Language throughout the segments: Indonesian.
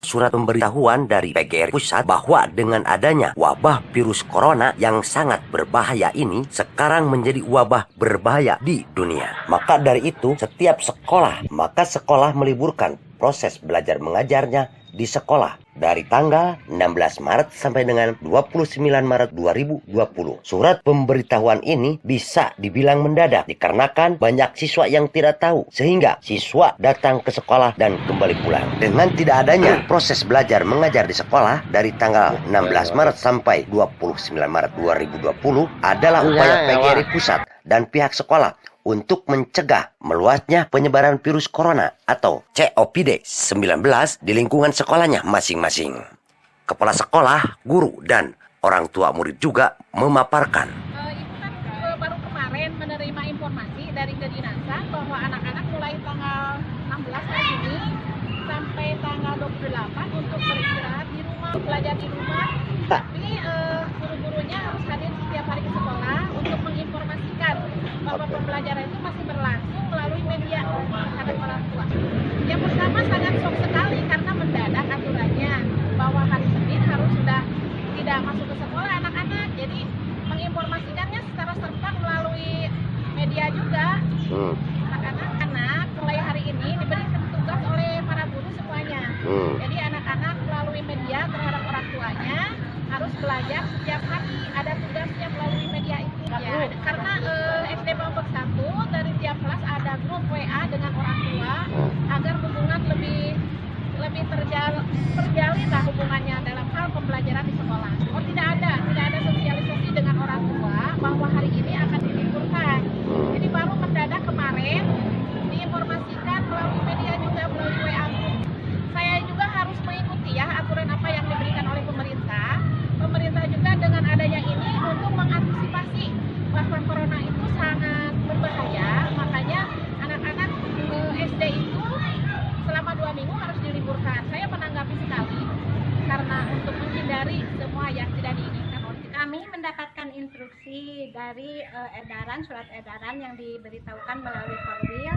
surat pemberitahuan dari PGRI Pusat bahwa dengan adanya wabah virus corona yang sangat berbahaya ini sekarang menjadi wabah berbahaya di dunia. Maka dari itu setiap sekolah meliburkan proses belajar mengajarnya di sekolah dari tanggal 16 Maret sampai dengan 29 Maret 2020. Surat pemberitahuan ini bisa dibilang mendadak dikarenakan banyak siswa yang tidak tahu sehingga siswa datang ke sekolah dan kembali pulang. Dengan tidak adanya proses belajar mengajar di sekolah dari tanggal 16 Maret sampai 29 Maret 2020 adalah upaya PGRI Pusat dan pihak sekolah untuk mencegah meluasnya penyebaran virus corona atau COVID-19 di lingkungan sekolahnya masing-masing. Kepala sekolah, guru, dan orang tua murid juga memaparkan. Ibu kan baru kemarin menerima informasi dari kedinasan bahwa anak-anak mulai tanggal 16 hari ini sampai tanggal 28 untuk beristirahat di rumah, belajar di rumah. Tapi guru-gurunya harus hadir setiap hari ke sekolah untuk menginformasikan bahwa pembelajaran itu masih berlangsung melalui media kepada orang tua. Yang pertama sangat shock sekali karena mendadak aturannya bahwa hari Senin harus sudah tidak masuk ke sekolah anak-anak. Jadi menginformasikannya secara serempak melalui media juga. Anak-anak mulai hari ini diberikan tugas oleh para guru semuanya. Jadi anak-anak melalui media terhadap orang tuanya harus belajar setiap hari, ada tugasnya melalui media itu. Ya, karena SD Bambek 1 dari tiap kelas ada grup WA dengan orang tua agar hubungan lebih terjalin lah hubungannya dalam hal pembelajaran di sekolah. Oh tidak ada sosialisasi dengan orang tua bahwa hari ini akan diliburkan. Jadi baru mendadak kemarin diinformasikan melalui media juga melalui WA. Saya juga harus mengikuti ya aturan apa yang diberikan oleh pemerintah. Pemerintah juga dengan adanya ini untuk mengantisipasi bahwa corona itu sangat berbahaya, makanya anak-anak SD itu selama 2 minggu harus diliburkan. Saya menanggapi sekali karena untuk menghindari semua yang tidak diinginkan. Kami mendapatkan instruksi dari surat edaran yang diberitahukan melalui Korwil,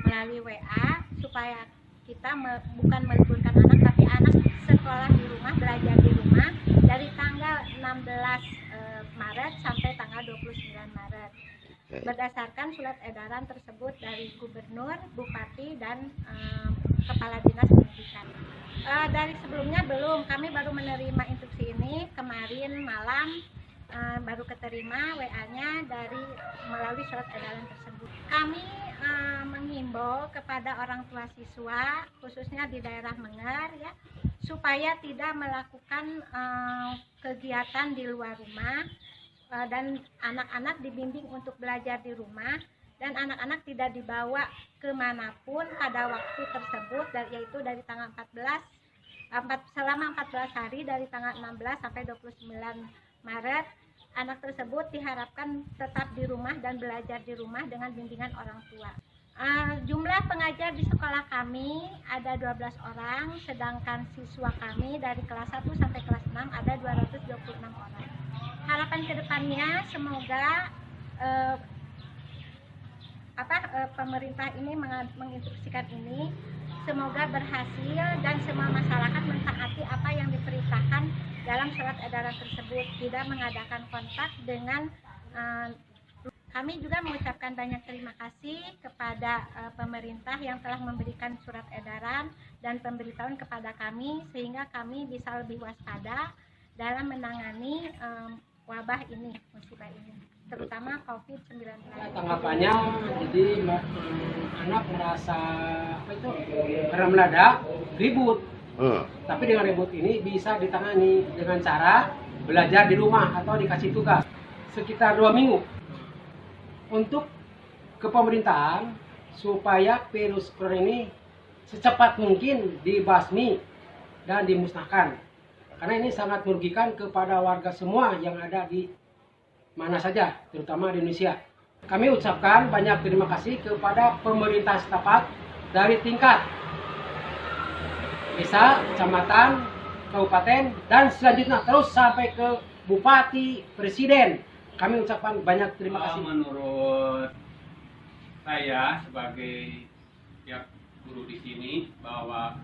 melalui WA supaya kita bukan meliburkan anak, tapi anak sekolah di rumah, belajar di rumah dari tanggal 16 Maret sampai tanggal 29 Maret. Berdasarkan surat edaran tersebut dari Gubernur, Bupati, dan Kepala Dinas Pendidikan. Dari sebelumnya belum, kami baru menerima instruksi ini kemarin malam, baru keterima WA-nya melalui surat edaran tersebut. Kami menghimbau kepada orang tua siswa, khususnya di daerah Menger, ya, supaya tidak melakukan kegiatan di luar rumah dan anak-anak dibimbing untuk belajar di rumah dan anak-anak tidak dibawa kemanapun pada waktu tersebut, yaitu dari tanggal 14 selama 14 hari dari tanggal 16 sampai 29 Maret. Anak tersebut diharapkan tetap di rumah dan belajar di rumah dengan bimbingan orang tua. Jumlah pengajar di sekolah kami ada 12 orang, sedangkan siswa kami dari kelas 1 sampai kelas 6 ada 226 orang. Harapan kedepannya semoga pemerintah ini menginstruksikan ini semoga berhasil dan semua masyarakat mentaati apa yang diperintahkan dalam surat edaran tersebut, tidak mengadakan kontak dengan kami juga mengucapkan banyak terima kasih kepada pemerintah yang telah memberikan surat edaran dan pemberitahuan kepada kami sehingga kami bisa lebih waspada dalam menangani wabah ini, musibah ini, terutama COVID-19. Tanggapannya, jadi anak merasa karena mendadak ribut. Tapi dengan ribut ini bisa ditangani dengan cara belajar di rumah atau dikasih tugas sekitar 2 minggu untuk ke pemerintahan supaya virus corona ini secepat mungkin dibasmi dan dimusnahkan, karena ini sangat merugikan kepada warga semua yang ada di mana saja, terutama di Indonesia. Kami ucapkan banyak terima kasih kepada pemerintah setempat dari tingkat desa, kecamatan, kabupaten, dan selanjutnya terus sampai ke bupati, presiden. Kami ucapkan banyak terima kasih. Menurut saya sebagai pihak guru di sini bahwa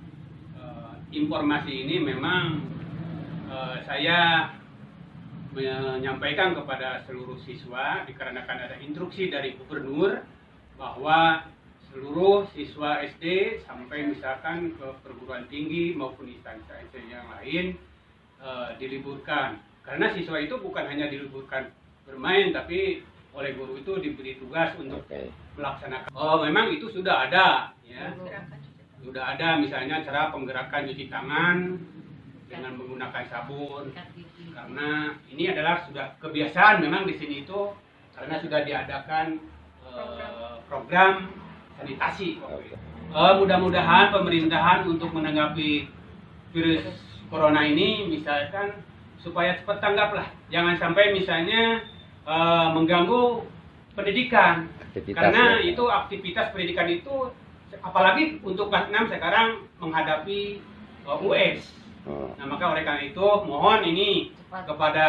informasi ini memang saya menyampaikan kepada seluruh siswa dikarenakan ada instruksi dari gubernur bahwa seluruh siswa SD sampai misalkan ke perguruan tinggi maupun instansi yang lain diliburkan. Karena siswa itu bukan hanya diliburkan bermain, tapi oleh guru itu diberi tugas untuk melaksanakan. Memang itu sudah ada, ya. Sudah ada misalnya cara penggerakan cuci tangan dengan menggunakan sabun. Karena ini adalah sudah kebiasaan memang di sini itu karena sudah diadakan program sanitasi. Mudah-mudahan pemerintahan untuk menanggapi virus corona ini misalkan supaya cepat tanggap lah, jangan sampai misalnya mengganggu pendidikan. Karena itu aktivitas pendidikan itu apalagi untuk kelas 6 sekarang menghadapi US. Nah, maka oleh karena itu mohon ini kepada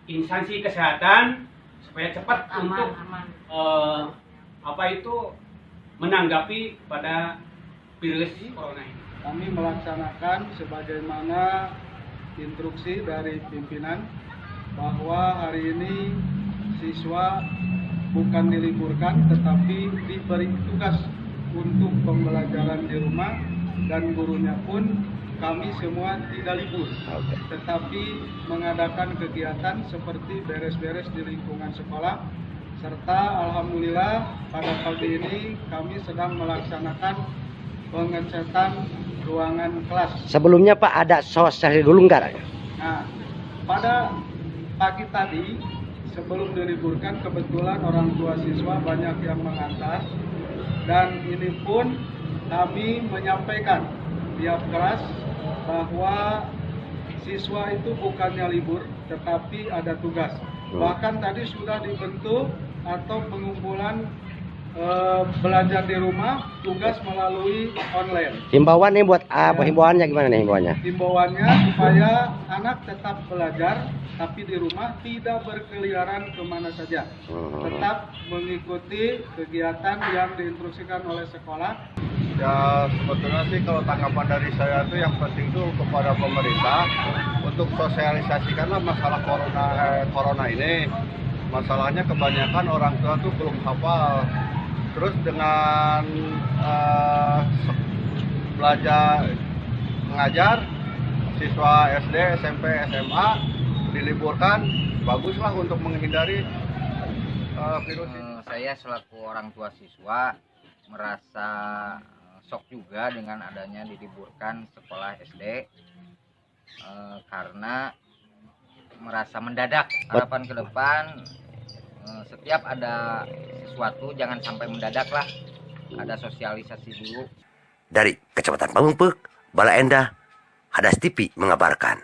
instansi kesehatan supaya cepat untuk menanggapi pada virus corona ini. Kami melaksanakan sebagaimana instruksi dari pimpinan bahwa hari ini siswa bukan diliburkan tetapi diberi tugas untuk pembelajaran di rumah, dan gurunya pun kami semua tidak libur, tetapi mengadakan kegiatan seperti beres-beres di lingkungan sekolah, serta alhamdulillah pada pagi ini kami sedang melaksanakan pengecekan ruangan kelas. Sebelumnya Pak ada sosialisasi dulu enggak? Nah, pada pagi tadi sebelum diliburkan kebetulan orang tua siswa banyak yang mengantar, dan ini pun kami menyampaikan tiap kelas bahwa siswa itu bukannya libur tetapi ada tugas. Bahkan tadi sudah dibentuk atau pengumpulan belajar di rumah, tugas melalui online. Himbauan nih buat apa? Himbauannya gimana nih himbauannya? Himbauannya supaya anak tetap belajar tapi di rumah, tidak berkeliaran kemana saja, tetap mengikuti kegiatan yang diinstruksikan oleh sekolah. Ya sebetulnya sih kalau tanggapan dari saya itu yang penting tuh kepada pemerintah untuk sosialisasikanlah masalah corona ini. Masalahnya kebanyakan orang tua tuh belum hafal. Terus dengan belajar mengajar siswa SD, SMP, SMA diliburkan, baguslah untuk menghindari virus ini. Saya selaku orang tua siswa merasa shock juga dengan adanya diliburkan sekolah SD karena merasa mendadak. Harapan ke depan setiap ada sesuatu jangan sampai mendadak lah, ada sosialisasi dulu. Dari Kecamatan Pamengpeuk, Bala Endah, Hadas TV mengabarkan.